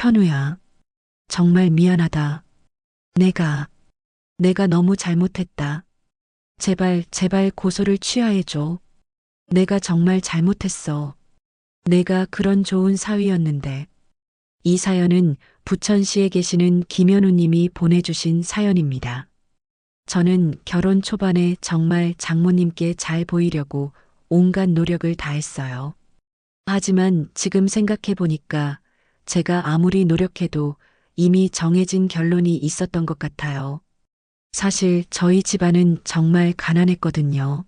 현우야, 정말 미안하다. 내가 너무 잘못했다. 제발 고소를 취하해줘. 내가 정말 잘못했어. 내가 그런 좋은 사위였는데. 이 사연은 부천시에 계시는 김현우 님이 보내주신 사연입니다. 저는 결혼 초반에 정말 장모님께 잘 보이려고 온갖 노력을 다했어요. 하지만 지금 생각해 보니까 제가 아무리 노력해도 이미 정해진 결론이 있었던 것 같아요. 사실 저희 집안은 정말 가난했거든요.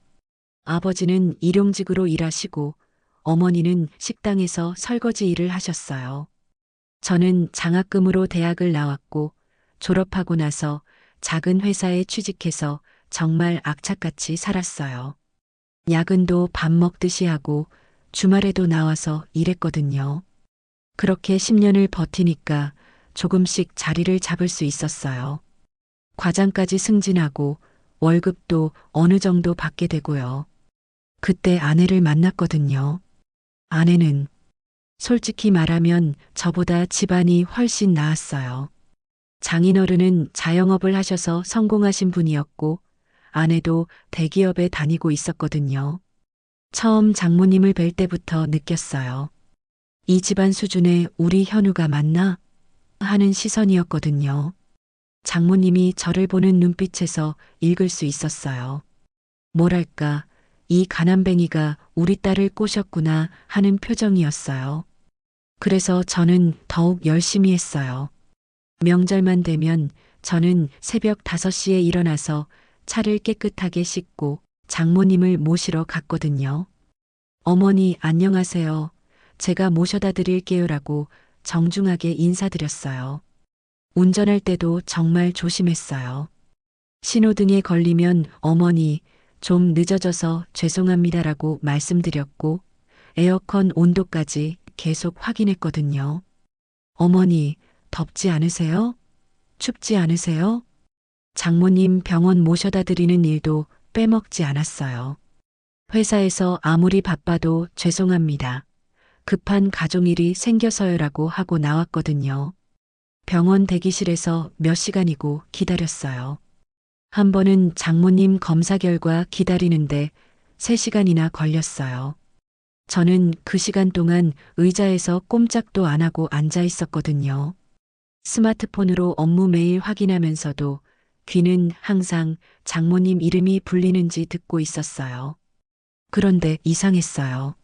아버지는 일용직으로 일하시고 어머니는 식당에서 설거지 일을 하셨어요. 저는 장학금으로 대학을 나왔고 졸업하고 나서 작은 회사에 취직해서 정말 악착같이 살았어요. 야근도 밥 먹듯이 하고 주말에도 나와서 일했거든요. 그렇게 10년을 버티니까 조금씩 자리를 잡을 수 있었어요. 과장까지 승진하고 월급도 어느 정도 받게 되고요. 그때 아내를 만났거든요. 아내는 솔직히 말하면 저보다 집안이 훨씬 나았어요. 장인어른은 자영업을 하셔서 성공하신 분이었고 아내도 대기업에 다니고 있었거든요. 처음 장모님을 뵐 때부터 느꼈어요. 이 집안 수준에 우리 현우가 맞나? 하는 시선이었거든요. 장모님이 저를 보는 눈빛에서 읽을 수 있었어요. 뭐랄까, 이 가난뱅이가 우리 딸을 꼬셨구나 하는 표정이었어요. 그래서 저는 더욱 열심히 했어요. 명절만 되면 저는 새벽 5시에 일어나서 차를 깨끗하게 씻고 장모님을 모시러 갔거든요. 어머니 안녕하세요. 제가 모셔다 드릴게요라고 정중하게 인사드렸어요. 운전할 때도 정말 조심했어요. 신호등에 걸리면 어머니 좀 늦어져서 죄송합니다라고 말씀드렸고 에어컨 온도까지 계속 확인했거든요. 어머니 덥지 않으세요? 춥지 않으세요? 장모님 병원 모셔다 드리는 일도 빼먹지 않았어요. 회사에서 아무리 바빠도 죄송합니다. 급한 가족일이 생겨서요라고 하고 나왔거든요. 병원 대기실에서 몇 시간이고 기다렸어요. 한 번은 장모님 검사 결과 기다리는데 3시간이나 걸렸어요. 저는 그 시간 동안 의자에서 꼼짝도 안 하고 앉아 있었거든요. 스마트폰으로 업무 메일 확인하면서도 귀는 항상 장모님 이름이 불리는지 듣고 있었어요. 그런데 이상했어요.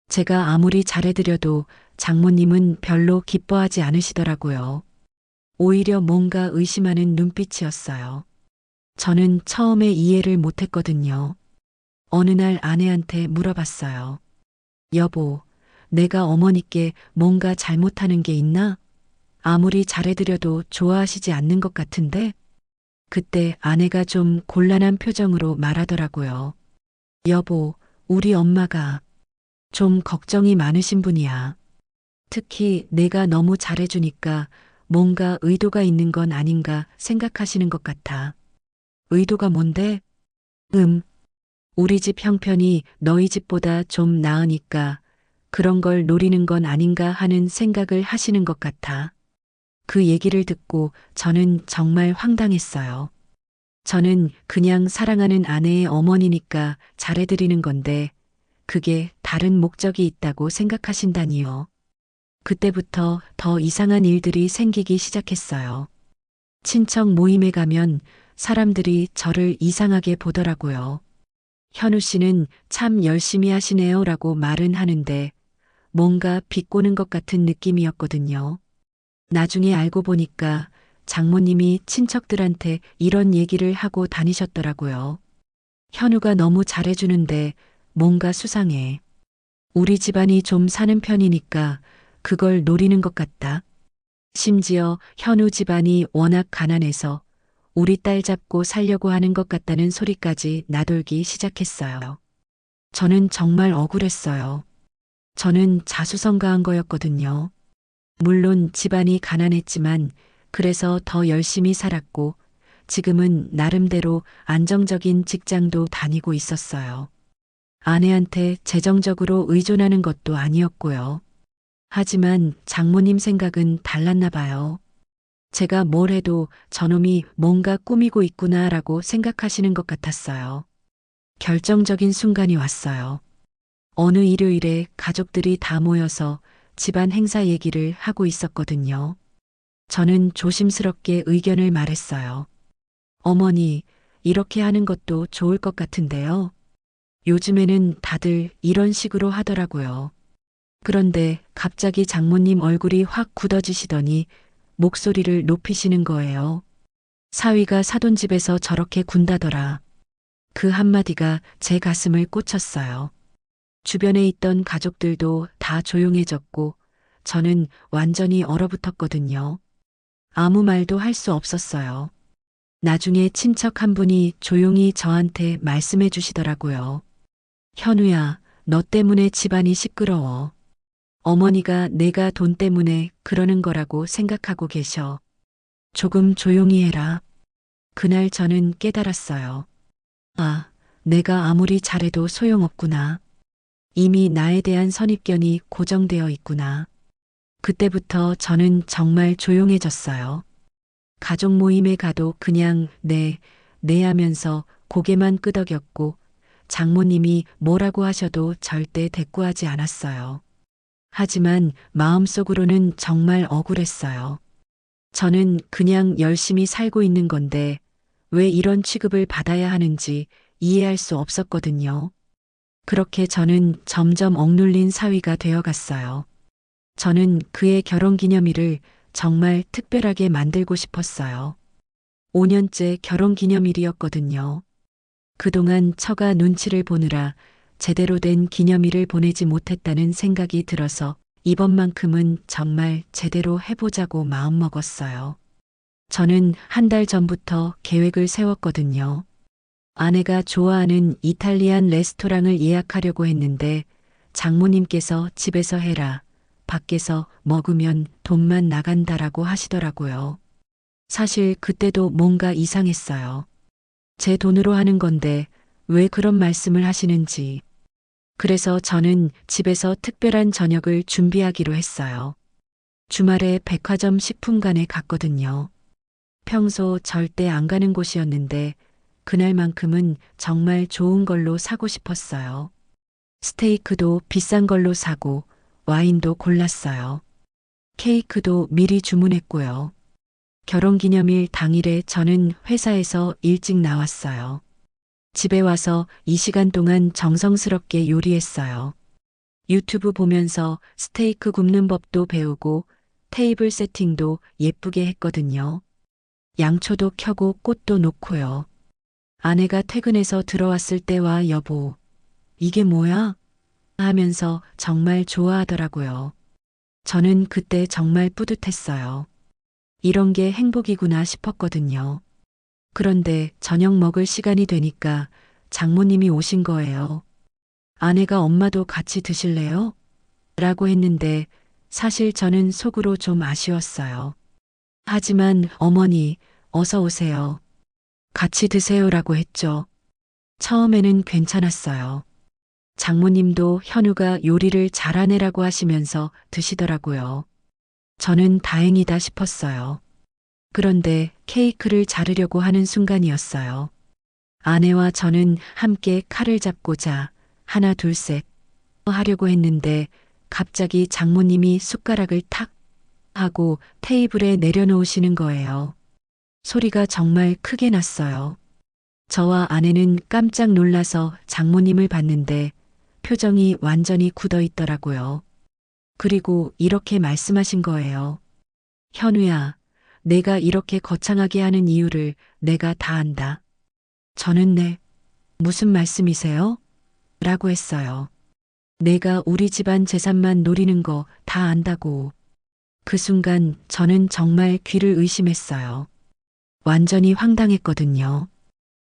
제가 아무리 잘해드려도 장모님은 별로 기뻐하지 않으시더라고요. 오히려 뭔가 의심하는 눈빛이었어요. 저는 처음에 이해를 못했거든요. 어느 날 아내한테 물어봤어요. 여보, 내가 어머니께 뭔가 잘못하는 게 있나? 아무리 잘해드려도 좋아하시지 않는 것 같은데? 그때 아내가 좀 곤란한 표정으로 말하더라고요. 여보, 우리 엄마가 좀 걱정이 많으신 분이야. 특히 내가 너무 잘해주니까 뭔가 의도가 있는 건 아닌가 생각하시는 것 같아. 의도가 뭔데? 우리 집 형편이 너희 집보다 좀 나으니까 그런 걸 노리는 건 아닌가 하는 생각을 하시는 것 같아. 그 얘기를 듣고 저는 정말 황당했어요. 저는 그냥 사랑하는 아내의 어머니니까 잘해드리는 건데 그게 다른 목적이 있다고 생각하신다니요. 그때부터 더 이상한 일들이 생기기 시작했어요. 친척 모임에 가면 사람들이 저를 이상하게 보더라고요. 현우 씨는 참 열심히 하시네요 라고 말은 하는데 뭔가 비꼬는 것 같은 느낌이었거든요. 나중에 알고 보니까 장모님이 친척들한테 이런 얘기를 하고 다니셨더라고요. 현우가 너무 잘해주는데 뭔가 수상해. 우리 집안이 좀 사는 편이니까 그걸 노리는 것 같다. 심지어 현우 집안이 워낙 가난해서 우리 딸 잡고 살려고 하는 것 같다는 소리까지 나돌기 시작했어요. 저는 정말 억울했어요. 저는 자수성가한 거였거든요. 물론 집안이 가난했지만 그래서 더 열심히 살았고 지금은 나름대로 안정적인 직장도 다니고 있었어요. 아내한테 재정적으로 의존하는 것도 아니었고요. 하지만 장모님 생각은 달랐나 봐요. 제가 뭘 해도 저놈이 뭔가 꾸미고 있구나라고 생각하시는 것 같았어요. 결정적인 순간이 왔어요. 어느 일요일에 가족들이 다 모여서 집안 행사 얘기를 하고 있었거든요. 저는 조심스럽게 의견을 말했어요. 어머니, 이렇게 하는 것도 좋을 것 같은데요. 요즘에는 다들 이런 식으로 하더라고요. 그런데 갑자기 장모님 얼굴이 확 굳어지시더니 목소리를 높이시는 거예요. 사위가 사돈 집에서 저렇게 군다더라. 그 한마디가 제 가슴을 꽂혔어요. 주변에 있던 가족들도 다 조용해졌고 저는 완전히 얼어붙었거든요. 아무 말도 할 수 없었어요. 나중에 친척 한 분이 조용히 저한테 말씀해 주시더라고요. 현우야, 너 때문에 집안이 시끄러워. 어머니가 내가 돈 때문에 그러는 거라고 생각하고 계셔. 조금 조용히 해라. 그날 저는 깨달았어요. 아, 내가 아무리 잘해도 소용없구나. 이미 나에 대한 선입견이 고정되어 있구나. 그때부터 저는 정말 조용해졌어요. 가족 모임에 가도 그냥 네 하면서 고개만 끄덕였고 장모님이 뭐라고 하셔도 절대 대꾸하지 않았어요. 하지만 마음속으로는 정말 억울했어요. 저는 그냥 열심히 살고 있는 건데 왜 이런 취급을 받아야 하는지 이해할 수 없었거든요. 그렇게 저는 점점 억눌린 사위가 되어갔어요. 저는 그의 결혼 기념일을 정말 특별하게 만들고 싶었어요. 5년째 결혼 기념일이었거든요. 그동안 처가 눈치를 보느라 제대로 된 기념일을 보내지 못했다는 생각이 들어서 이번만큼은 정말 제대로 해보자고 마음먹었어요. 저는 한 달 전부터 계획을 세웠거든요. 아내가 좋아하는 이탈리안 레스토랑을 예약하려고 했는데 장모님께서 집에서 해라, 밖에서 먹으면 돈만 나간다라고 하시더라고요. 사실 그때도 뭔가 이상했어요. 제 돈으로 하는 건데 왜 그런 말씀을 하시는지. 그래서 저는 집에서 특별한 저녁을 준비하기로 했어요. 주말에 백화점 식품관에 갔거든요. 평소 절대 안 가는 곳이었는데 그날만큼은 정말 좋은 걸로 사고 싶었어요. 스테이크도 비싼 걸로 사고 와인도 골랐어요. 케이크도 미리 주문했고요. 결혼기념일 당일에 저는 회사에서 일찍 나왔어요. 집에 와서 이 시간 동안 정성스럽게 요리했어요. 유튜브 보면서 스테이크 굽는 법도 배우고 테이블 세팅도 예쁘게 했거든요. 양초도 켜고 꽃도 놓고요. 아내가 퇴근해서 들어왔을 때와 여보, 이게 뭐야? 하면서 정말 좋아하더라고요. 저는 그때 정말 뿌듯했어요. 이런 게 행복이구나 싶었거든요. 그런데 저녁 먹을 시간이 되니까 장모님이 오신 거예요. 아내가 엄마도 같이 드실래요? 라고 했는데 사실 저는 속으로 좀 아쉬웠어요. 하지만 어머니, 어서 오세요. 같이 드세요라고 했죠. 처음에는 괜찮았어요. 장모님도 현우가 요리를 잘하네라고 하시면서 드시더라고요. 저는 다행이다 싶었어요. 그런데 케이크를 자르려고 하는 순간이었어요. 아내와 저는 함께 칼을 잡고자 하나 둘 셋 하려고 했는데 갑자기 장모님이 숟가락을 탁 하고 테이블에 내려놓으시는 거예요. 소리가 정말 크게 났어요. 저와 아내는 깜짝 놀라서 장모님을 봤는데 표정이 완전히 굳어 있더라고요. 그리고 이렇게 말씀하신 거예요. 현우야, 내가 이렇게 거창하게 하는 이유를 내가 다 안다. 저는 무슨 말씀이세요? 라고 했어요. 내가 우리 집안 재산만 노리는 거 다 안다고. 그 순간 저는 정말 귀를 의심했어요. 완전히 황당했거든요.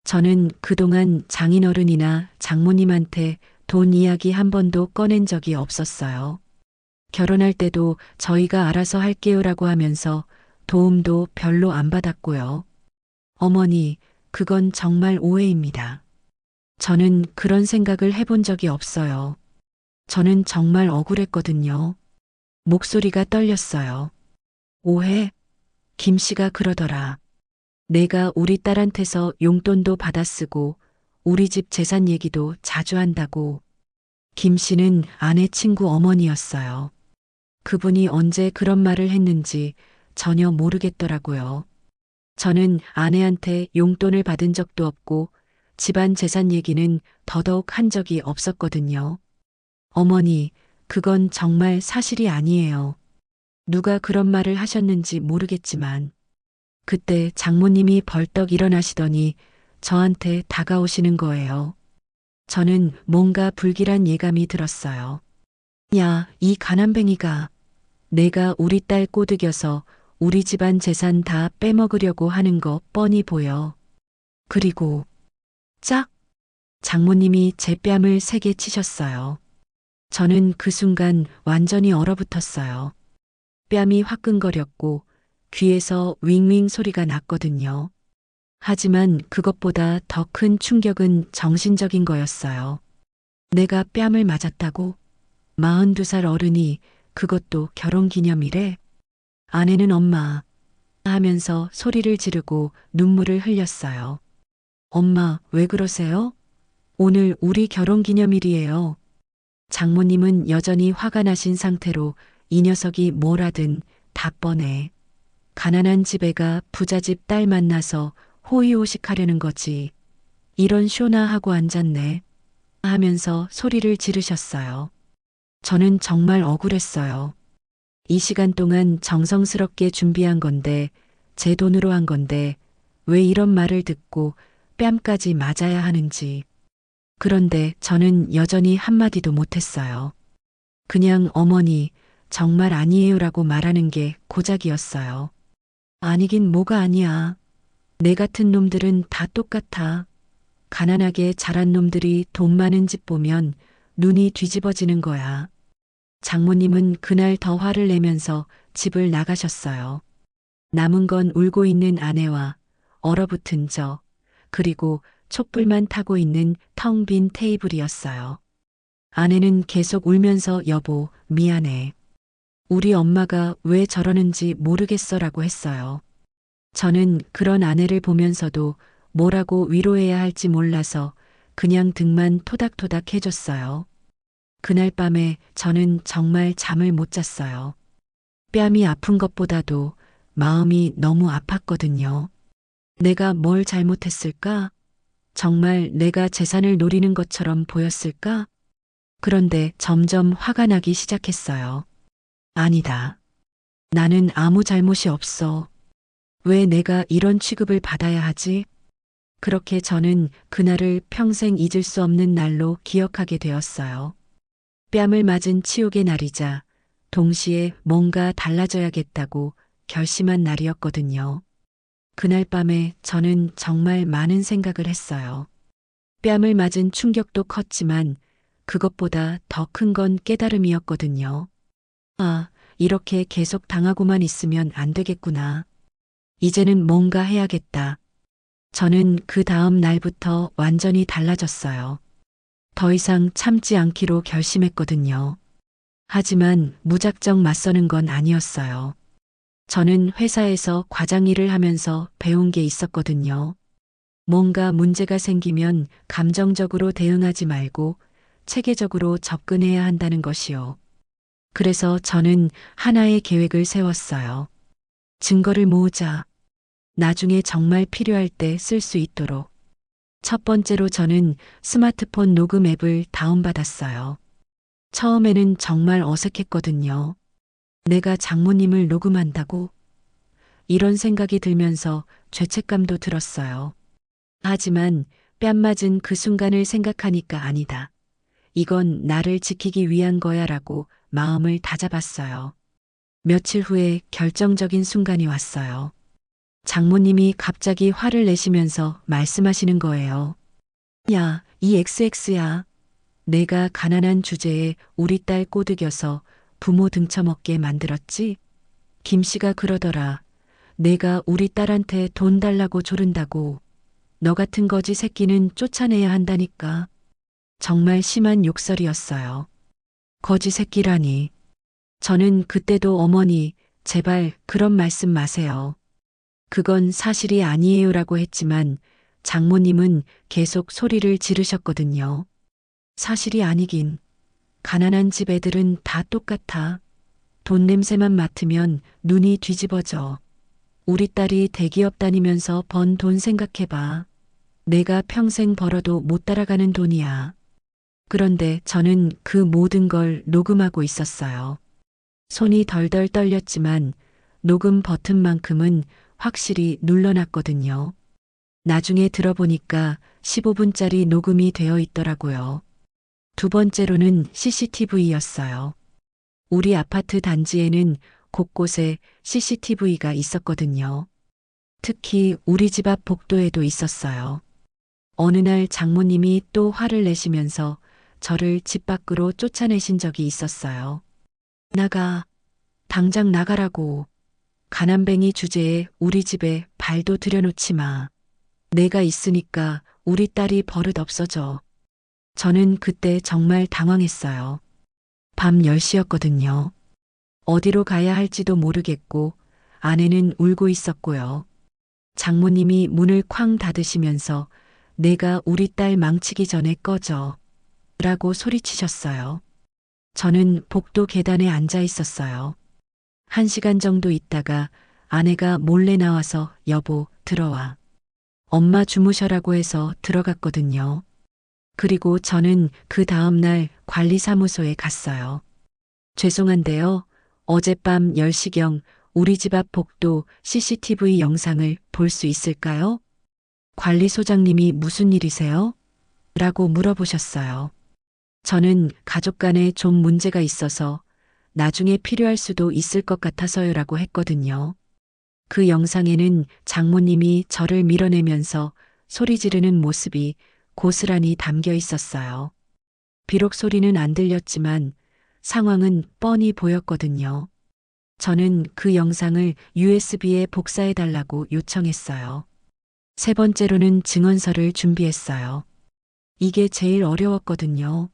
저는 그동안 장인어른이나 장모님한테 돈 이야기 한 번도 꺼낸 적이 없었어요. 결혼할 때도 저희가 알아서 할게요라고 하면서 도움도 별로 안 받았고요. 어머니, 그건 정말 오해입니다. 저는 그런 생각을 해본 적이 없어요. 저는 정말 억울했거든요. 목소리가 떨렸어요. 오해? 김 씨가 그러더라. 내가 우리 딸한테서 용돈도 받아 쓰고 우리 집 재산 얘기도 자주 한다고. 김 씨는 아내 친구 어머니였어요. 그분이 언제 그런 말을 했는지 전혀 모르겠더라고요. 저는 아내한테 용돈을 받은 적도 없고 집안 재산 얘기는 더더욱 한 적이 없었거든요. 어머니, 그건 정말 사실이 아니에요. 누가 그런 말을 하셨는지 모르겠지만 그때 장모님이 벌떡 일어나시더니 저한테 다가오시는 거예요. 저는 뭔가 불길한 예감이 들었어요. 야, 이 가난뱅이가 내가 우리 딸 꼬드겨서 우리 집안 재산 다 빼먹으려고 하는 거 뻔히 보여. 그리고 짝! 장모님이 제 뺨을 세게 치셨어요. 저는 그 순간 완전히 얼어붙었어요. 뺨이 화끈거렸고 귀에서 윙윙 소리가 났거든요. 하지만 그것보다 더 큰 충격은 정신적인 거였어요. 내가 뺨을 맞았다고? 42살 어른이 그것도 결혼기념일에? 아내는 엄마 하면서 소리를 지르고 눈물을 흘렸어요. 엄마, 왜 그러세요? 오늘 우리 결혼기념일이에요. 장모님은 여전히 화가 나신 상태로 이 녀석이 뭘 하든 다 뻔해. 가난한 집 애가 부잣집 딸 만나서 호의호식하려는 거지. 이런 쇼나 하고 앉았네. 하면서 소리를 지르셨어요. 저는 정말 억울했어요. 이 시간 동안 정성스럽게 준비한 건데, 제 돈으로 한 건데, 왜 이런 말을 듣고 뺨까지 맞아야 하는지. 그런데 저는 여전히 한마디도 못했어요. 그냥 어머니, 정말 아니에요라고 말하는 게 고작이었어요. 아니긴 뭐가 아니야. 내 같은 놈들은 다 똑같아. 가난하게 자란 놈들이 돈 많은 집 보면 눈이 뒤집어지는 거야. 장모님은 그날 더 화를 내면서 집을 나가셨어요. 남은 건 울고 있는 아내와 얼어붙은 저, 그리고 촛불만 타고 있는 텅 빈 테이블이었어요. 아내는 계속 울면서 여보, 미안해. 우리 엄마가 왜 저러는지 모르겠어라고 했어요. 저는 그런 아내를 보면서도 뭐라고 위로해야 할지 몰라서 그냥 등만 토닥토닥 해줬어요. 그날 밤에 저는 정말 잠을 못 잤어요. 뺨이 아픈 것보다도 마음이 너무 아팠거든요. 내가 뭘 잘못했을까? 정말 내가 재산을 노리는 것처럼 보였을까? 그런데 점점 화가 나기 시작했어요. 아니다. 나는 아무 잘못이 없어. 왜 내가 이런 취급을 받아야 하지? 그렇게 저는 그날을 평생 잊을 수 없는 날로 기억하게 되었어요. 뺨을 맞은 치욕의 날이자 동시에 뭔가 달라져야겠다고 결심한 날이었거든요. 그날 밤에 저는 정말 많은 생각을 했어요. 뺨을 맞은 충격도 컸지만 그것보다 더 큰 건 깨달음이었거든요. 아, 이렇게 계속 당하고만 있으면 안 되겠구나. 이제는 뭔가 해야겠다. 저는 그 다음 날부터 완전히 달라졌어요. 더 이상 참지 않기로 결심했거든요. 하지만 무작정 맞서는 건 아니었어요. 저는 회사에서 과장 일을 하면서 배운 게 있었거든요. 뭔가 문제가 생기면 감정적으로 대응하지 말고 체계적으로 접근해야 한다는 것이요. 그래서 저는 하나의 계획을 세웠어요. 증거를 모으자. 나중에 정말 필요할 때 쓸 수 있도록. 첫 번째로 저는 스마트폰 녹음 앱을 다운받았어요. 처음에는 정말 어색했거든요. 내가 장모님을 녹음한다고? 이런 생각이 들면서 죄책감도 들었어요. 하지만 뺨 맞은 그 순간을 생각하니까 아니다. 이건 나를 지키기 위한 거야 라고 마음을 다잡았어요. 며칠 후에 결정적인 순간이 왔어요. 장모님이 갑자기 화를 내시면서 말씀하시는 거예요. 야, 이 XX야. 내가 가난한 주제에 우리 딸 꼬드겨서 부모 등쳐먹게 만들었지? 김 씨가 그러더라. 내가 우리 딸한테 돈 달라고 조른다고. 너 같은 거지 새끼는 쫓아내야 한다니까. 정말 심한 욕설이었어요. 거지 새끼라니. 저는 그때도 어머니, 제발 그런 말씀 마세요. 그건 사실이 아니에요라고 했지만 장모님은 계속 소리를 지르셨거든요. 사실이 아니긴. 가난한 집 애들은 다 똑같아. 돈 냄새만 맡으면 눈이 뒤집어져. 우리 딸이 대기업 다니면서 번 돈 생각해봐. 내가 평생 벌어도 못 따라가는 돈이야. 그런데 저는 그 모든 걸 녹음하고 있었어요. 손이 덜덜 떨렸지만 녹음 버튼만큼은 확실히 눌러놨거든요. 나중에 들어보니까 15분짜리 녹음이 되어 있더라고요. 두 번째로는 CCTV였어요. 우리 아파트 단지에는 곳곳에 CCTV가 있었거든요. 특히 우리 집 앞 복도에도 있었어요. 어느 날 장모님이 또 화를 내시면서 저를 집 밖으로 쫓아내신 적이 있었어요. 나가, 당장 나가라고. 가난뱅이 주제에 우리 집에 발도 들여놓지 마. 내가 있으니까 우리 딸이 버릇 없어져. 저는 그때 정말 당황했어요. 밤 10시였거든요. 어디로 가야 할지도 모르겠고 아내는 울고 있었고요. 장모님이 문을 쾅 닫으시면서 내가 우리 딸 망치기 전에 꺼져 라고 소리치셨어요. 저는 복도 계단에 앉아 있었어요. 1시간 정도 있다가 아내가 몰래 나와서 여보 들어와. 엄마 주무셔라고 해서 들어갔거든요. 그리고 저는 그 다음날 관리사무소에 갔어요. 죄송한데요. 어젯밤 10시경 우리 집 앞 복도 CCTV 영상을 볼 수 있을까요? 관리소장님이 무슨 일이세요? 라고 물어보셨어요. 저는 가족 간에 좀 문제가 있어서 나중에 필요할 수도 있을 것 같아서요라고 했거든요. 그 영상에는 장모님이 저를 밀어내면서 소리 지르는 모습이 고스란히 담겨 있었어요. 비록 소리는 안 들렸지만 상황은 뻔히 보였거든요. 저는 그 영상을 USB에 복사해 달라고 요청했어요. 세 번째로는 증언서를 준비했어요. 이게 제일 어려웠거든요.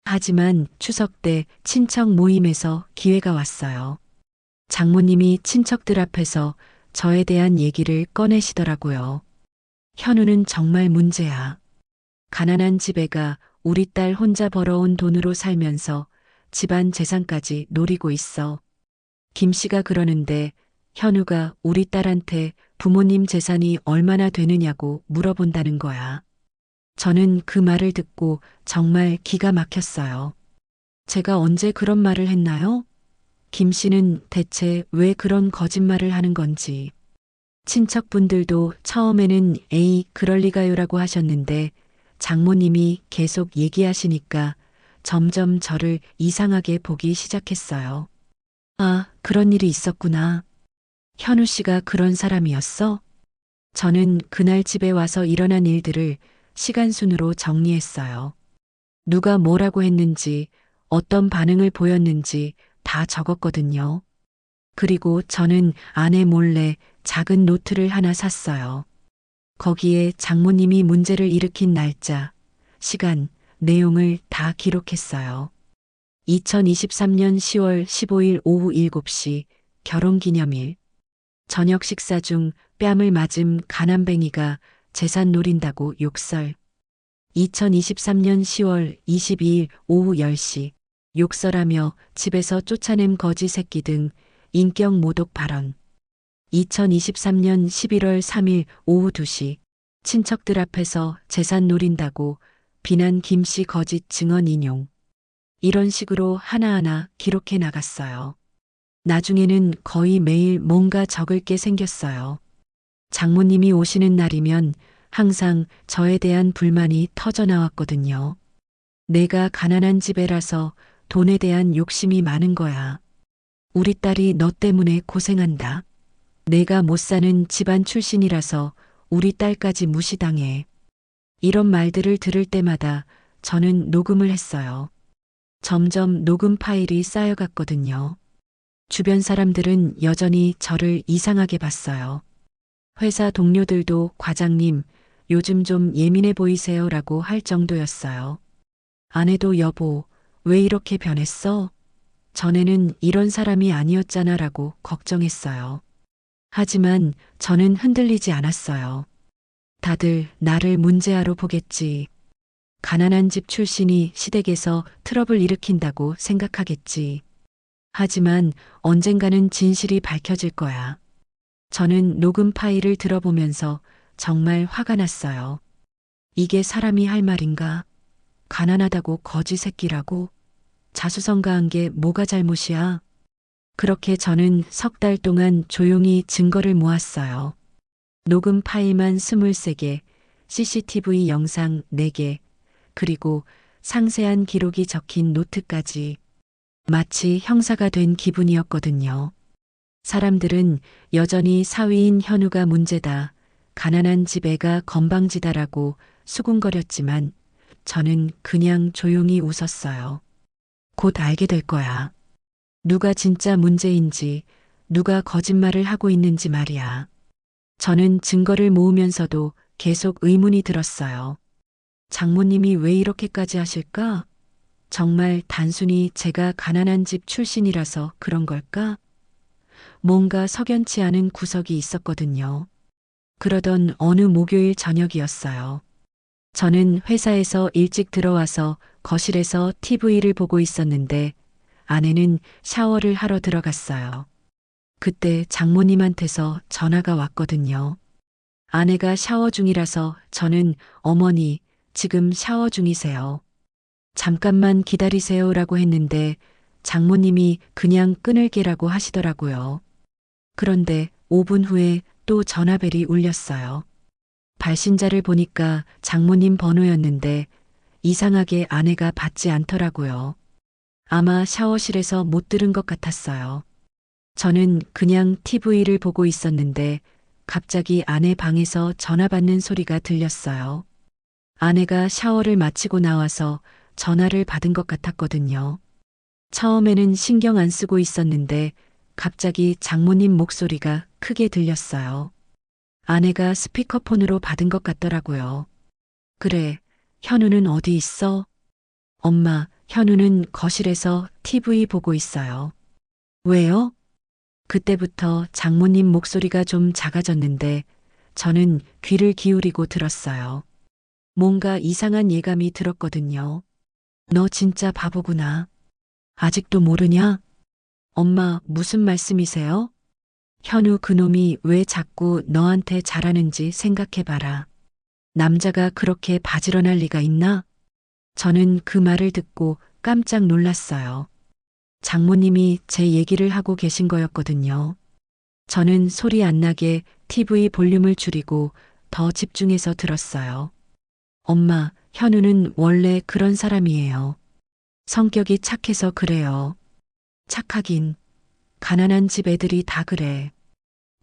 하지만 추석 때 친척 모임에서 기회가 왔어요. 장모님이 친척들 앞에서 저에 대한 얘기를 꺼내시더라고요. 현우는 정말 문제야. 가난한 집 애가 우리 딸 혼자 벌어온 돈으로 살면서 집안 재산까지 노리고 있어. 김 씨가 그러는데 현우가 우리 딸한테 부모님 재산이 얼마나 되느냐고 물어본다는 거야. 저는 그 말을 듣고 정말 기가 막혔어요. 제가 언제 그런 말을 했나요? 김 씨는 대체 왜 그런 거짓말을 하는 건지. 친척분들도 처음에는 에이, 그럴 리가요라고 하셨는데 장모님이 계속 얘기하시니까 점점 저를 이상하게 보기 시작했어요. 아, 그런 일이 있었구나. 현우 씨가 그런 사람이었어? 저는 그날 집에 와서 일어난 일들을 시간 순으로 정리했어요. 누가 뭐라고 했는지, 어떤 반응을 보였는지 다 적었거든요. 그리고 저는 아내 몰래 작은 노트를 하나 샀어요. 거기에 장모님이 문제를 일으킨 날짜, 시간, 내용을 다 기록했어요. 2023년 10월 15일 오후 7시 결혼기념일. 저녁 식사 중 뺨을 맞은 가난뱅이가 재산 노린다고 욕설. 2023년 10월 22일 오후 10시 욕설하며 집에서 쫓아냄 거지 새끼 등 인격 모독 발언. 2023년 11월 3일 오후 2시 친척들 앞에서 재산 노린다고 비난 김씨 거짓 증언 인용. 이런 식으로 하나하나 기록해 나갔어요. 나중에는 거의 매일 뭔가 적을 게 생겼어요. 장모님이 오시는 날이면 항상 저에 대한 불만이 터져 나왔거든요. 내가 가난한 집애라서 돈에 대한 욕심이 많은 거야. 우리 딸이 너 때문에 고생한다. 내가 못 사는 집안 출신이라서 우리 딸까지 무시당해. 이런 말들을 들을 때마다 저는 녹음을 했어요. 점점 녹음 파일이 쌓여갔거든요. 주변 사람들은 여전히 저를 이상하게 봤어요. 회사 동료들도 과장님, 요즘 좀 예민해 보이세요라고 할 정도였어요. 아내도 여보, 왜 이렇게 변했어? 전에는 이런 사람이 아니었잖아라고 걱정했어요. 하지만 저는 흔들리지 않았어요. 다들 나를 문제아로 보겠지. 가난한 집 출신이 시댁에서 트러블 일으킨다고 생각하겠지. 하지만 언젠가는 진실이 밝혀질 거야. 저는 녹음 파일을 들어보면서 정말 화가 났어요. 이게 사람이 할 말인가? 가난하다고 거지 새끼라고? 자수성가한 게 뭐가 잘못이야? 그렇게 저는 석 달 동안 조용히 증거를 모았어요. 녹음 파일만 23개, CCTV 영상 4개, 그리고 상세한 기록이 적힌 노트까지. 마치 형사가 된 기분이었거든요. 사람들은 여전히 사위인 현우가 문제다, 가난한 집 애가 건방지다라고 수군거렸지만 저는 그냥 조용히 웃었어요. 곧 알게 될 거야. 누가 진짜 문제인지, 누가 거짓말을 하고 있는지 말이야. 저는 증거를 모으면서도 계속 의문이 들었어요. 장모님이 왜 이렇게까지 하실까? 정말 단순히 제가 가난한 집 출신이라서 그런 걸까? 뭔가 석연치 않은 구석이 있었거든요. 그러던 어느 목요일 저녁이었어요. 저는 회사에서 일찍 들어와서 거실에서 TV를 보고 있었는데 아내는 샤워를 하러 들어갔어요. 그때 장모님한테서 전화가 왔거든요. 아내가 샤워 중이라서 저는 어머니, 지금 샤워 중이세요. 잠깐만 기다리세요라고 했는데 장모님이 그냥 끊을게라고 하시더라고요. 그런데 5분 후에 또 전화벨이 울렸어요. 발신자를 보니까 장모님 번호였는데 이상하게 아내가 받지 않더라고요. 아마 샤워실에서 못 들은 것 같았어요. 저는 그냥 TV를 보고 있었는데 갑자기 아내 방에서 전화 받는 소리가 들렸어요. 아내가 샤워를 마치고 나와서 전화를 받은 것 같았거든요. 처음에는 신경 안 쓰고 있었는데 갑자기 장모님 목소리가 크게 들렸어요. 아내가 스피커폰으로 받은 것 같더라고요. 그래, 현우는 어디 있어? 엄마, 현우는 거실에서 TV 보고 있어요. 왜요? 그때부터 장모님 목소리가 좀 작아졌는데 저는 귀를 기울이고 들었어요. 뭔가 이상한 예감이 들었거든요. 너 진짜 바보구나. 아직도 모르냐? 엄마, 무슨 말씀이세요? 현우 그놈이 왜 자꾸 너한테 잘하는지 생각해봐라. 남자가 그렇게 바지런할 리가 있나? 저는 그 말을 듣고 깜짝 놀랐어요. 장모님이 제 얘기를 하고 계신 거였거든요. 저는 소리 안 나게 TV 볼륨을 줄이고 더 집중해서 들었어요. 엄마, 현우는 원래 그런 사람이에요. 성격이 착해서 그래요. 착하긴. 가난한 집 애들이 다 그래.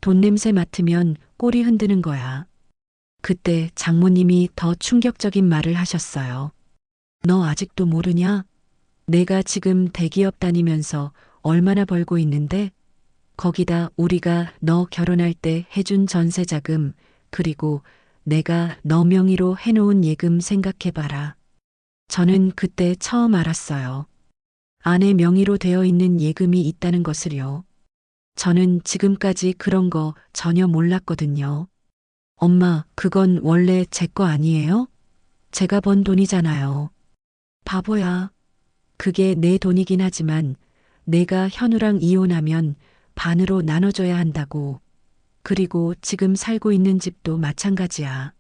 돈 냄새 맡으면 꼬리 흔드는 거야. 그때 장모님이 더 충격적인 말을 하셨어요. 너 아직도 모르냐? 내가 지금 대기업 다니면서 얼마나 벌고 있는데? 거기다 우리가 너 결혼할 때 해준 전세 자금, 그리고 내가 너 명의로 해놓은 예금 생각해봐라. 저는 그때 처음 알았어요. 아내 명의로 되어 있는 예금이 있다는 것을요. 저는 지금까지 그런 거 전혀 몰랐거든요. 엄마, 그건 원래 제 거 아니에요? 제가 번 돈이잖아요. 바보야. 그게 내 돈이긴 하지만 내가 현우랑 이혼하면 반으로 나눠줘야 한다고. 그리고 지금 살고 있는 집도 마찬가지야.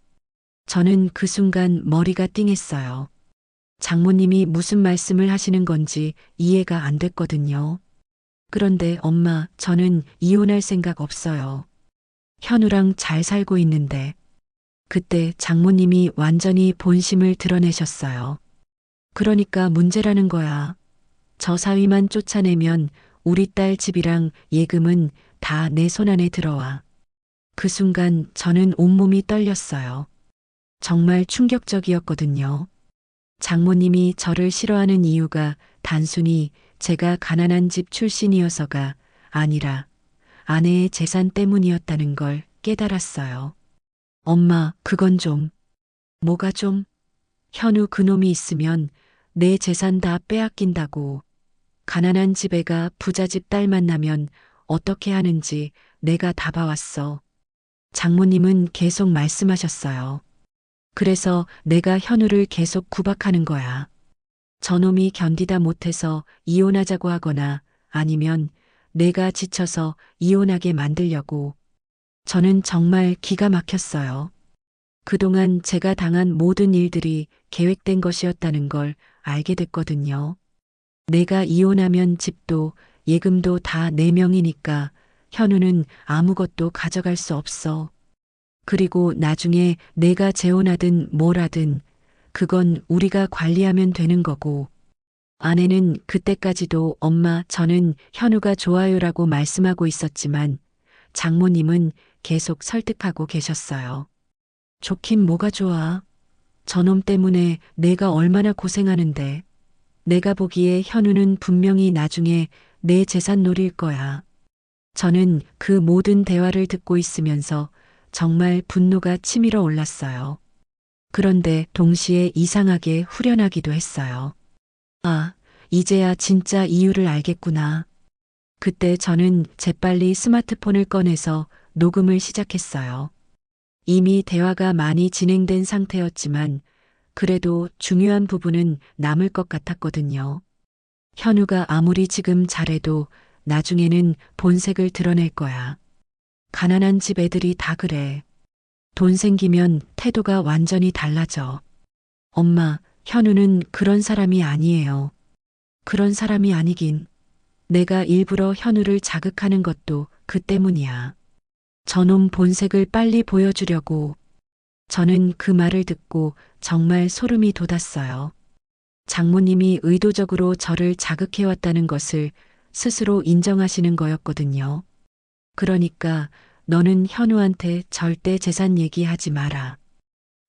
저는 그 순간 머리가 띵했어요. 장모님이 무슨 말씀을 하시는 건지 이해가 안 됐거든요. 그런데 엄마, 저는 이혼할 생각 없어요. 현우랑 잘 살고 있는데. 그때 장모님이 완전히 본심을 드러내셨어요. 그러니까 문제라는 거야. 저 사위만 쫓아내면 우리 딸 집이랑 예금은 다 내 손 안에 들어와. 그 순간 저는 온몸이 떨렸어요. 정말 충격적이었거든요. 장모님이 저를 싫어하는 이유가 단순히 제가 가난한 집 출신이어서가 아니라 아내의 재산 때문이었다는 걸 깨달았어요. 엄마, 그건 좀. 뭐가 좀? 현우 그놈이 있으면 내 재산 다 빼앗긴다고. 가난한 집 애가 부잣집 딸 만나면 어떻게 하는지 내가 다 봐왔어. 장모님은 계속 말씀하셨어요. 그래서 내가 현우를 계속 구박하는 거야. 저놈이 견디다 못해서 이혼하자고 하거나 아니면 내가 지쳐서 이혼하게 만들려고. 저는 정말 기가 막혔어요. 그동안 제가 당한 모든 일들이 계획된 것이었다는 걸 알게 됐거든요. 내가 이혼하면 집도 예금도 다 내 명이니까 현우는 아무것도 가져갈 수 없어. 그리고 나중에 내가 재혼하든 뭘 하든 그건 우리가 관리하면 되는 거고. 아내는 그때까지도 엄마 저는 현우가 좋아요라고 말씀하고 있었지만 장모님은 계속 설득하고 계셨어요. 좋긴 뭐가 좋아. 저놈 때문에 내가 얼마나 고생하는데. 내가 보기에 현우는 분명히 나중에 내 재산 노릴 거야. 저는 그 모든 대화를 듣고 있으면서 정말 분노가 치밀어 올랐어요. 그런데 동시에 이상하게 후련하기도 했어요. 아, 이제야 진짜 이유를 알겠구나. 그때 저는 재빨리 스마트폰을 꺼내서 녹음을 시작했어요. 이미 대화가 많이 진행된 상태였지만 그래도 중요한 부분은 남을 것 같았거든요. 현우가 아무리 지금 잘해도 나중에는 본색을 드러낼 거야. 가난한 집 애들이 다 그래. 돈 생기면 태도가 완전히 달라져. 엄마, 현우는 그런 사람이 아니에요. 그런 사람이 아니긴. 내가 일부러 현우를 자극하는 것도 그 때문이야. 저놈 본색을 빨리 보여주려고. 저는 그 말을 듣고 정말 소름이 돋았어요. 장모님이 의도적으로 저를 자극해왔다는 것을 스스로 인정하시는 거였거든요. 그러니까 너는 현우한테 절대 재산 얘기하지 마라.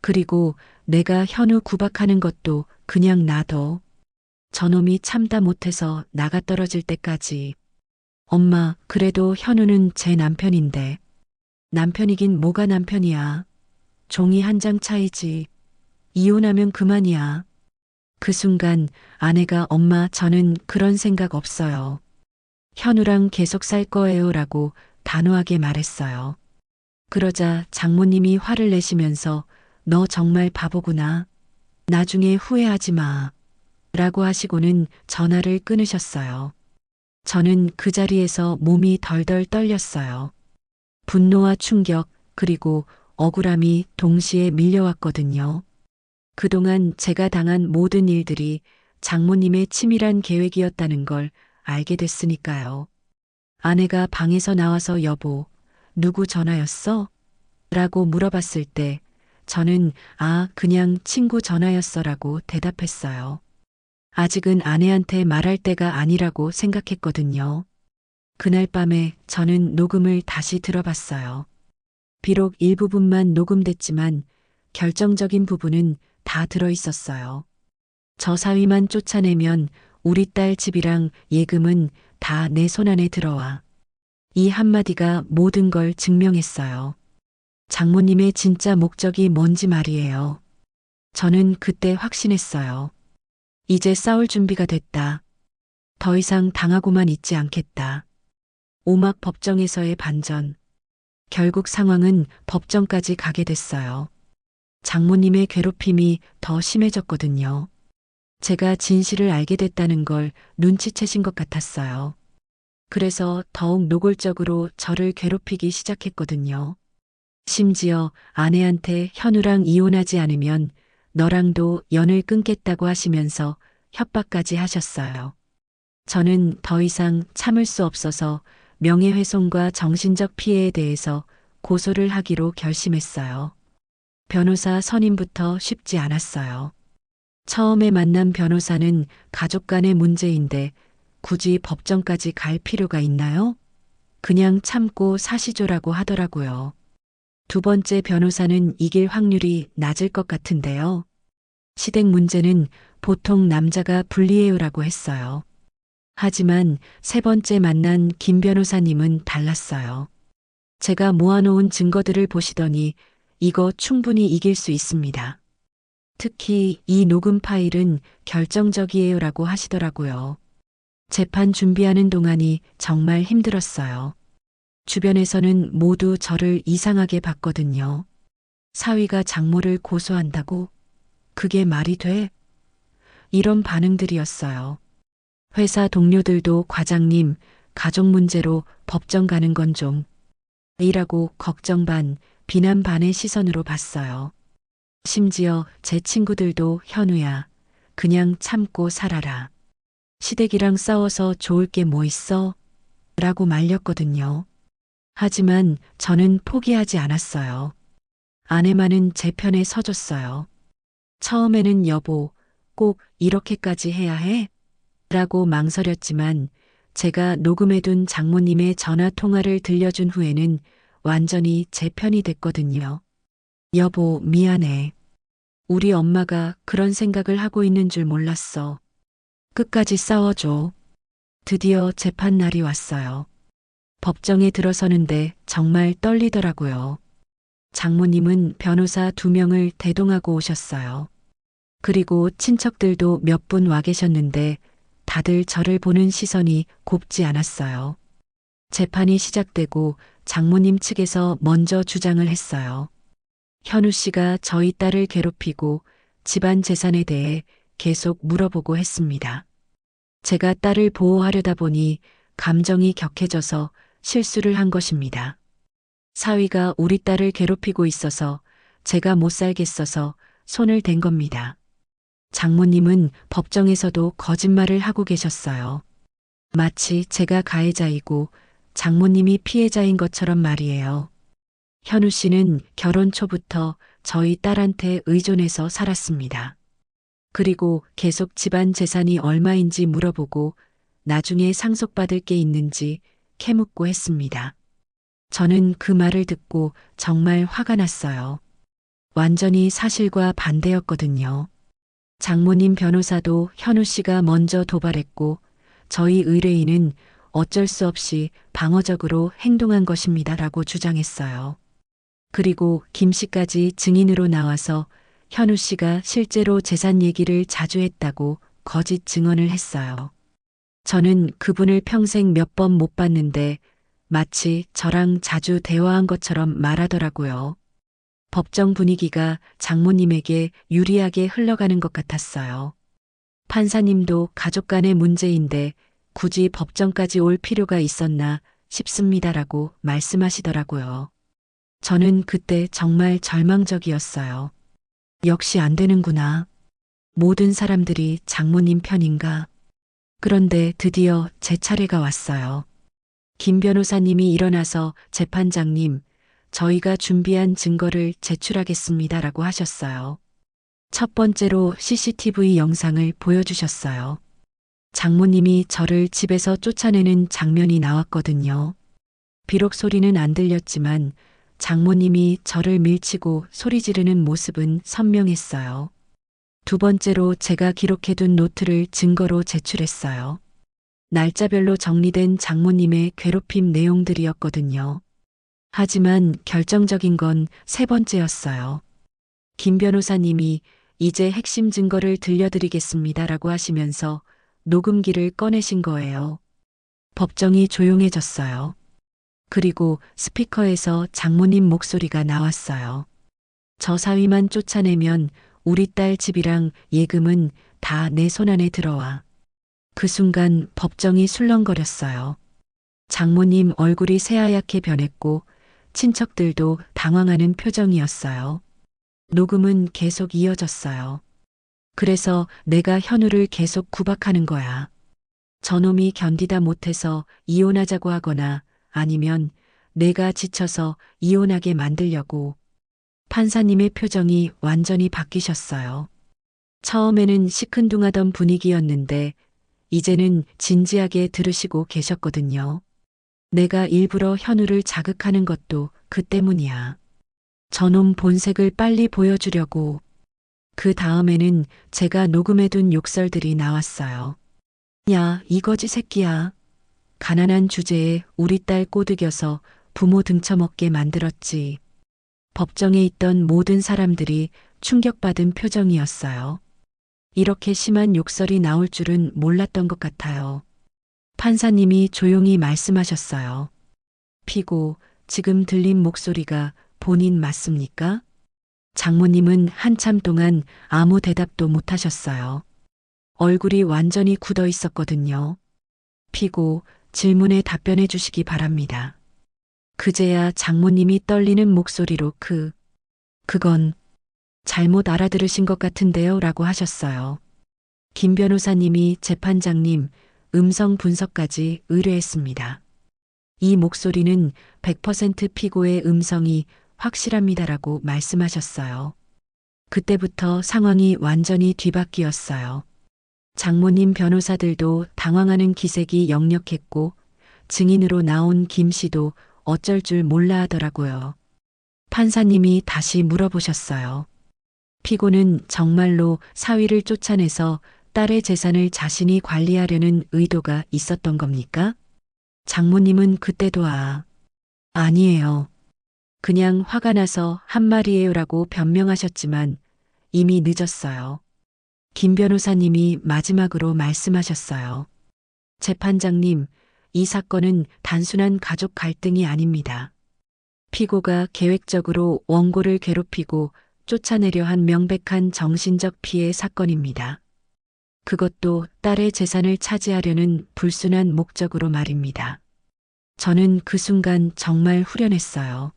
그리고 내가 현우 구박하는 것도 그냥 놔둬. 저놈이 참다 못해서 나가 떨어질 때까지. 엄마, 그래도 현우는 제 남편인데. 남편이긴 뭐가 남편이야. 종이 한 장 차이지. 이혼하면 그만이야. 그 순간 아내가 엄마 저는 그런 생각 없어요. 현우랑 계속 살 거예요 라고 단호하게 말했어요. 그러자 장모님이 화를 내시면서 너 정말 바보구나. 나중에 후회하지 마. 라고 하시고는 전화를 끊으셨어요. 저는 그 자리에서 몸이 덜덜 떨렸어요. 분노와 충격 그리고 억울함이 동시에 밀려왔거든요. 그동안 제가 당한 모든 일들이 장모님의 치밀한 계획이었다는 걸 알게 됐으니까요. 아내가 방에서 나와서 여보, 누구 전화였어? 라고 물어봤을 때 저는 그냥 친구 전화였어 라고 대답했어요. 아직은 아내한테 말할 때가 아니라고 생각했거든요. 그날 밤에 저는 녹음을 다시 들어봤어요. 비록 일부분만 녹음됐지만 결정적인 부분은 다 들어있었어요. 저 사위만 쫓아내면 우리 딸 집이랑 예금은 다 내 손안에 들어와. 이 한마디가 모든 걸 증명했어요. 장모님의 진짜 목적이 뭔지 말이에요. 저는 그때 확신했어요. 이제 싸울 준비가 됐다. 더 이상 당하고만 있지 않겠다. 오막 법정에서의 반전. 결국 상황은 법정까지 가게 됐어요. 장모님의 괴롭힘이 더 심해졌거든요. 제가 진실을 알게 됐다는 걸 눈치채신 것 같았어요. 그래서 더욱 노골적으로 저를 괴롭히기 시작했거든요. 심지어 아내한테 현우랑 이혼하지 않으면 너랑도 연을 끊겠다고 하시면서 협박까지 하셨어요. 저는 더 이상 참을 수 없어서 명예훼손과 정신적 피해에 대해서 고소를 하기로 결심했어요. 변호사 선임부터 쉽지 않았어요. 처음에 만난 변호사는 가족 간의 문제인데 굳이 법정까지 갈 필요가 있나요? 그냥 참고 사시조라고 하더라고요. 두 번째 변호사는 이길 확률이 낮을 것 같은데요. 시댁 문제는 보통 남자가 불리해요라고 했어요. 하지만 세 번째 만난 김 변호사님은 달랐어요. 제가 모아놓은 증거들을 보시더니 이거 충분히 이길 수 있습니다. 특히 이 녹음 파일은 결정적이에요라고 하시더라고요. 재판 준비하는 동안이 정말 힘들었어요. 주변에서는 모두 저를 이상하게 봤거든요. 사위가 장모를 고소한다고? 그게 말이 돼? 이런 반응들이었어요. 회사 동료들도 과장님, 가족 문제로 법정 가는 건 좀 이라고 걱정 반, 비난 반의 시선으로 봤어요. 심지어 제 친구들도 현우야, 그냥 참고 살아라. 시댁이랑 싸워서 좋을 게 뭐 있어? 라고 말렸거든요. 하지만 저는 포기하지 않았어요. 아내만은 제 편에 서줬어요. 처음에는 여보, 꼭 이렇게까지 해야 해? 라고 망설였지만 제가 녹음해둔 장모님의 전화 통화를 들려준 후에는 완전히 제 편이 됐거든요. 여보, 미안해. 우리 엄마가 그런 생각을 하고 있는 줄 몰랐어. 끝까지 싸워줘. 드디어 재판 날이 왔어요. 법정에 들어서는데 정말 떨리더라고요. 장모님은 변호사 2명을 대동하고 오셨어요. 그리고 친척들도 몇 분 와 계셨는데 다들 저를 보는 시선이 곱지 않았어요. 재판이 시작되고 장모님 측에서 먼저 주장을 했어요. 현우 씨가 저희 딸을 괴롭히고 집안 재산에 대해 계속 물어보고 했습니다. 제가 딸을 보호하려다 보니 감정이 격해져서 실수를 한 것입니다. 사위가 우리 딸을 괴롭히고 있어서 제가 못 살겠어서 손을 댄 겁니다. 장모님은 법정에서도 거짓말을 하고 계셨어요. 마치 제가 가해자이고 장모님이 피해자인 것처럼 말이에요. 현우 씨는 결혼 초부터 저희 딸한테 의존해서 살았습니다. 그리고 계속 집안 재산이 얼마인지 물어보고 나중에 상속받을 게 있는지 캐묻고 했습니다. 저는 그 말을 듣고 정말 화가 났어요. 완전히 사실과 반대였거든요. 장모님 변호사도 현우 씨가 먼저 도발했고 저희 의뢰인은 어쩔 수 없이 방어적으로 행동한 것입니다라고 주장했어요. 그리고 김 씨까지 증인으로 나와서 현우 씨가 실제로 재산 얘기를 자주 했다고 거짓 증언을 했어요. 저는 그분을 평생 몇 번 못 봤는데 마치 저랑 자주 대화한 것처럼 말하더라고요. 법정 분위기가 장모님에게 유리하게 흘러가는 것 같았어요. 판사님도 가족 간의 문제인데 굳이 법정까지 올 필요가 있었나 싶습니다라고 말씀하시더라고요. 저는 그때 정말 절망적이었어요. 역시 안 되는구나. 모든 사람들이 장모님 편인가? 그런데 드디어 제 차례가 왔어요. 김 변호사님이 일어나서 재판장님, 저희가 준비한 증거를 제출하겠습니다라고 하셨어요. 첫 번째로 CCTV 영상을 보여주셨어요. 장모님이 저를 집에서 쫓아내는 장면이 나왔거든요. 비록 소리는 안 들렸지만 장모님이 저를 밀치고 소리 지르는 모습은 선명했어요. 두 번째로 제가 기록해둔 노트를 증거로 제출했어요. 날짜별로 정리된 장모님의 괴롭힘 내용들이었거든요. 하지만 결정적인 건 세 번째였어요. 김 변호사님이 이제 핵심 증거를 들려드리겠습니다라고 하시면서 녹음기를 꺼내신 거예요. 법정이 조용해졌어요. 그리고 스피커에서 장모님 목소리가 나왔어요. 저 사위만 쫓아내면 우리 딸 집이랑 예금은 다 내 손 안에 들어와. 그 순간 법정이 술렁거렸어요. 장모님 얼굴이 새하얗게 변했고 친척들도 당황하는 표정이었어요. 녹음은 계속 이어졌어요. 그래서 내가 현우를 계속 구박하는 거야. 저놈이 견디다 못해서 이혼하자고 하거나 아니면 내가 지쳐서 이혼하게 만들려고. 판사님의 표정이 완전히 바뀌셨어요. 처음에는 시큰둥하던 분위기였는데 이제는 진지하게 들으시고 계셨거든요. 내가 일부러 현우를 자극하는 것도 그 때문이야. 저놈 본색을 빨리 보여주려고. 그 다음에는 제가 녹음해둔 욕설들이 나왔어요. 야, 이거지 새끼야. 가난한 주제에 우리 딸 꼬드겨서 부모 등쳐먹게 만들었지. 법정에 있던 모든 사람들이 충격받은 표정이었어요. 이렇게 심한 욕설이 나올 줄은 몰랐던 것 같아요. 판사님이 조용히 말씀하셨어요. 피고, 지금 들린 목소리가 본인 맞습니까? 장모님은 한참 동안 아무 대답도 못 하셨어요. 얼굴이 완전히 굳어 있었거든요. 피고, 질문에 답변해 주시기 바랍니다. 그제야 장모님이 떨리는 목소리로 그건 잘못 알아들으신 것 같은데요 라고 하셨어요. 김 변호사님이 재판장님 음성 분석까지 의뢰했습니다. 이 목소리는 100% 피고의 음성이 확실합니다라고 말씀하셨어요. 그때부터 상황이 완전히 뒤바뀌었어요. 장모님 변호사들도 당황하는 기색이 역력했고 증인으로 나온 김 씨도 어쩔 줄 몰라 하더라고요. 판사님이 다시 물어보셨어요. 피고는 정말로 사위를 쫓아내서 딸의 재산을 자신이 관리하려는 의도가 있었던 겁니까? 장모님은 그때도 아니에요. 그냥 화가 나서 한 말이에요라고 변명하셨지만 이미 늦었어요. 김 변호사님이 마지막으로 말씀하셨어요. 재판장님, 이 사건은 단순한 가족 갈등이 아닙니다. 피고가 계획적으로 원고를 괴롭히고 쫓아내려 한 명백한 정신적 피해 사건입니다. 그것도 딸의 재산을 차지하려는 불순한 목적으로 말입니다. 저는 그 순간 정말 후련했어요.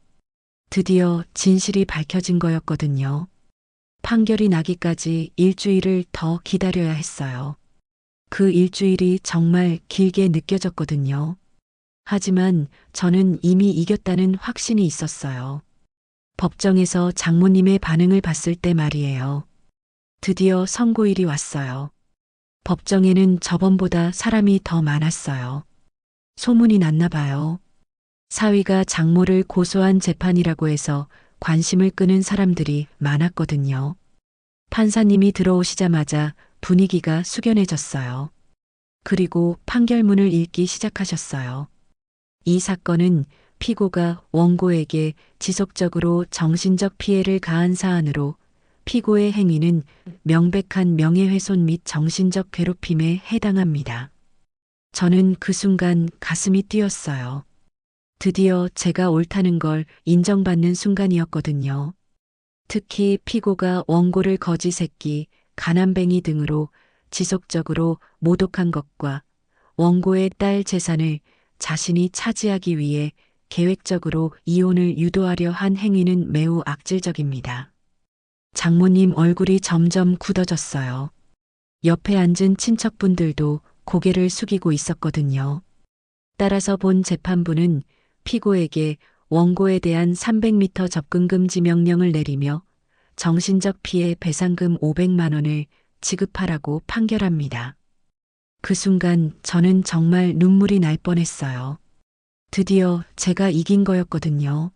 드디어 진실이 밝혀진 거였거든요. 판결이 나기까지 일주일을 더 기다려야 했어요. 그 일주일이 정말 길게 느껴졌거든요. 하지만 저는 이미 이겼다는 확신이 있었어요. 법정에서 장모님의 반응을 봤을 때 말이에요. 드디어 선고일이 왔어요. 법정에는 저번보다 사람이 더 많았어요. 소문이 났나 봐요. 사위가 장모를 고소한 재판이라고 해서 관심을 끄는 사람들이 많았거든요. 판사님이 들어오시자마자 분위기가 숙연해졌어요. 그리고 판결문을 읽기 시작하셨어요. 이 사건은 피고가 원고에게 지속적으로 정신적 피해를 가한 사안으로 피고의 행위는 명백한 명예훼손 및 정신적 괴롭힘에 해당합니다. 저는 그 순간 가슴이 뛰었어요. 드디어 제가 옳다는 걸 인정받는 순간이었거든요. 특히 피고가 원고를 거지 새끼, 가난뱅이 등으로 지속적으로 모독한 것과 원고의 딸 재산을 자신이 차지하기 위해 계획적으로 이혼을 유도하려 한 행위는 매우 악질적입니다. 장모님 얼굴이 점점 굳어졌어요. 옆에 앉은 친척분들도 고개를 숙이고 있었거든요. 따라서 본 재판부는 피고에게 원고에 대한 300m 접근 금지 명령을 내리며 정신적 피해 배상금 500만 원을 지급하라고 판결합니다. 그 순간 저는 정말 눈물이 날 뻔했어요. 드디어 제가 이긴 거였거든요.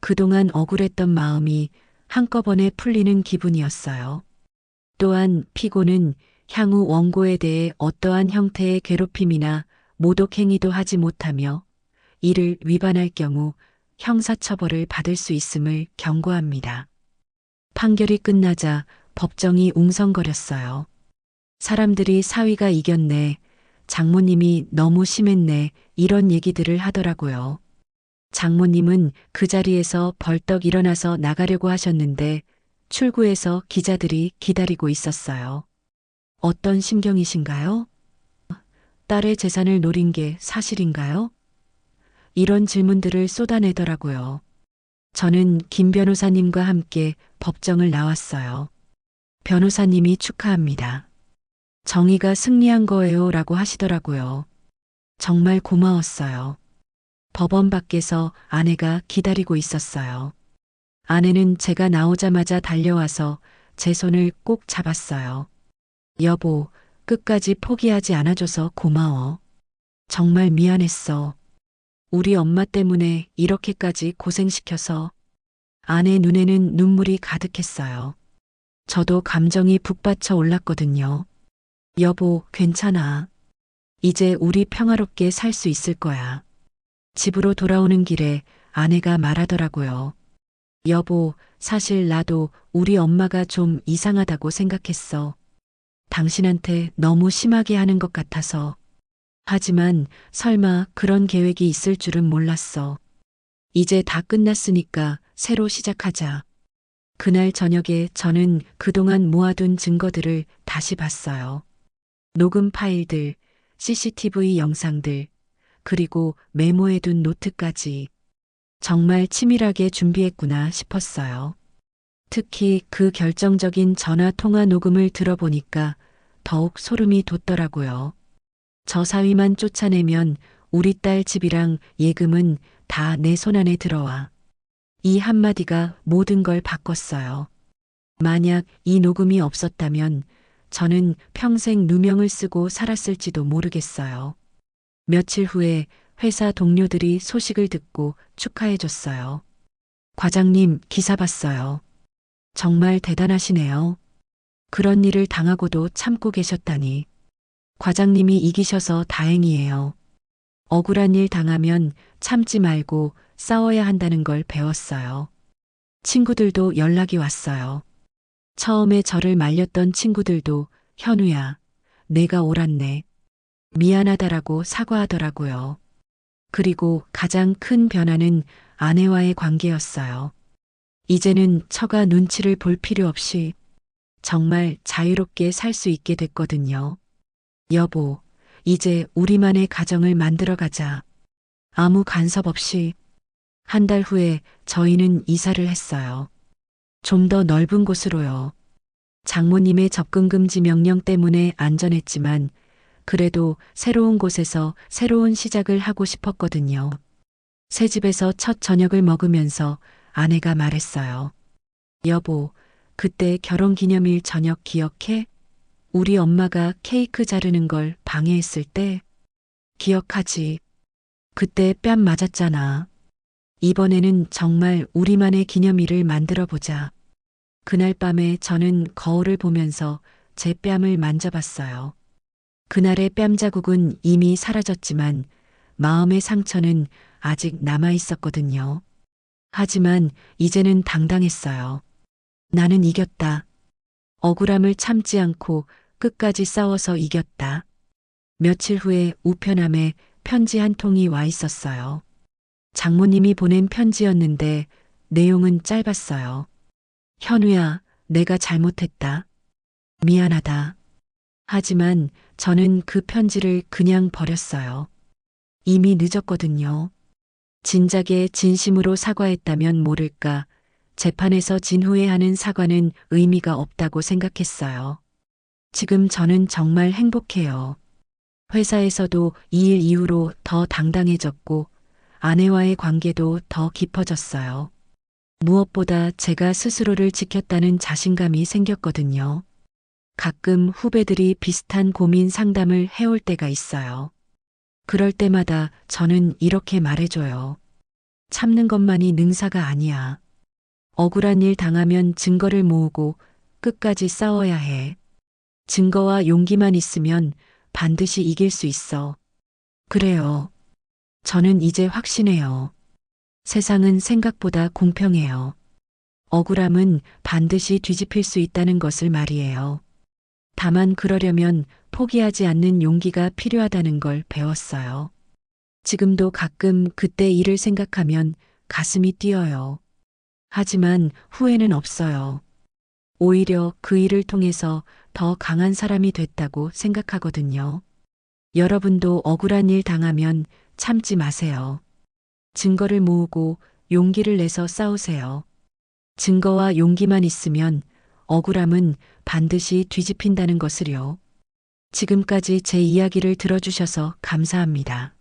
그동안 억울했던 마음이 한꺼번에 풀리는 기분이었어요. 또한 피고는 향후 원고에 대해 어떠한 형태의 괴롭힘이나 모독 행위도 하지 못하며 이를 위반할 경우 형사처벌을 받을 수 있음을 경고합니다. 판결이 끝나자 법정이 웅성거렸어요. 사람들이 사위가 이겼네, 장모님이 너무 심했네, 이런 얘기들을 하더라고요. 장모님은 그 자리에서 벌떡 일어나서 나가려고 하셨는데 출구에서 기자들이 기다리고 있었어요. 어떤 심경이신가요? 딸의 재산을 노린 게 사실인가요? 이런 질문들을 쏟아내더라고요. 저는 김 변호사님과 함께 법정을 나왔어요. 변호사님이 축하합니다. 정의가 승리한 거예요 라고 하시더라고요. 정말 고마웠어요. 법원 밖에서 아내가 기다리고 있었어요. 아내는 제가 나오자마자 달려와서 제 손을 꼭 잡았어요. 여보, 끝까지 포기하지 않아줘서 고마워. 정말 미안했어. 우리 엄마 때문에 이렇게까지 고생시켜서. 아내 눈에는 눈물이 가득했어요. 저도 감정이 북받쳐 올랐거든요. 여보, 괜찮아. 이제 우리 평화롭게 살 수 있을 거야. 집으로 돌아오는 길에 아내가 말하더라고요. 여보, 사실 나도 우리 엄마가 좀 이상하다고 생각했어. 당신한테 너무 심하게 하는 것 같아서. 하지만 설마 그런 계획이 있을 줄은 몰랐어. 이제 다 끝났으니까 새로 시작하자. 그날 저녁에 저는 그동안 모아둔 증거들을 다시 봤어요. 녹음 파일들, CCTV 영상들, 그리고 메모해둔 노트까지. 정말 치밀하게 준비했구나 싶었어요. 특히 그 결정적인 전화 통화 녹음을 들어보니까 더욱 소름이 돋더라고요. 저 사위만 쫓아내면 우리 딸 집이랑 예금은 다 내 손안에 들어와. 이 한마디가 모든 걸 바꿨어요. 만약 이 녹음이 없었다면 저는 평생 누명을 쓰고 살았을지도 모르겠어요. 며칠 후에 회사 동료들이 소식을 듣고 축하해줬어요. 과장님, 기사 봤어요. 정말 대단하시네요. 그런 일을 당하고도 참고 계셨다니. 과장님이 이기셔서 다행이에요. 억울한 일 당하면 참지 말고 싸워야 한다는 걸 배웠어요. 친구들도 연락이 왔어요. 처음에 저를 말렸던 친구들도 현우야, 내가 옳았네. 미안하다라고 사과하더라고요. 그리고 가장 큰 변화는 아내와의 관계였어요. 이제는 처가 눈치를 볼 필요 없이 정말 자유롭게 살 수 있게 됐거든요. 여보, 이제 우리만의 가정을 만들어 가자. 아무 간섭 없이. 한 달 후에 저희는 이사를 했어요. 좀 더 넓은 곳으로요. 장모님의 접근 금지 명령 때문에 안전했지만 그래도 새로운 곳에서 새로운 시작을 하고 싶었거든요. 새 집에서 첫 저녁을 먹으면서 아내가 말했어요. 여보, 그때 결혼 기념일 저녁 기억해? 우리 엄마가 케이크 자르는 걸 방해했을 때? 기억하지? 그때 뺨 맞았잖아. 이번에는 정말 우리만의 기념일을 만들어 보자. 그날 밤에 저는 거울을 보면서 제 뺨을 만져봤어요. 그날의 뺨 자국은 이미 사라졌지만 마음의 상처는 아직 남아 있었거든요. 하지만 이제는 당당했어요. 나는 이겼다. 억울함을 참지 않고 끝까지 싸워서 이겼다. 며칠 후에 우편함에 편지 한 통이 와 있었어요. 장모님이 보낸 편지였는데 내용은 짧았어요. 현우야, 내가 잘못했다. 미안하다. 하지만 저는 그 편지를 그냥 버렸어요. 이미 늦었거든요. 진작에 진심으로 사과했다면 모를까, 재판에서 진 후에 하는 사과는 의미가 없다고 생각했어요. 지금 저는 정말 행복해요. 회사에서도 이 일 이후로 더 당당해졌고, 아내와의 관계도 더 깊어졌어요. 무엇보다 제가 스스로를 지켰다는 자신감이 생겼거든요. 가끔 후배들이 비슷한 고민 상담을 해올 때가 있어요. 그럴 때마다 저는 이렇게 말해줘요. 참는 것만이 능사가 아니야. 억울한 일 당하면 증거를 모으고 끝까지 싸워야 해. 증거와 용기만 있으면 반드시 이길 수 있어. 그래요. 저는 이제 확신해요. 세상은 생각보다 공평해요. 억울함은 반드시 뒤집힐 수 있다는 것을 말이에요. 다만 그러려면 포기하지 않는 용기가 필요하다는 걸 배웠어요. 지금도 가끔 그때 일을 생각하면 가슴이 뛰어요. 하지만 후회는 없어요. 오히려 그 일을 통해서 더 강한 사람이 됐다고 생각하거든요. 여러분도 억울한 일 당하면 참지 마세요. 증거를 모으고 용기를 내서 싸우세요. 증거와 용기만 있으면 억울함은 반드시 뒤집힌다는 것을요. 지금까지 제 이야기를 들어주셔서 감사합니다.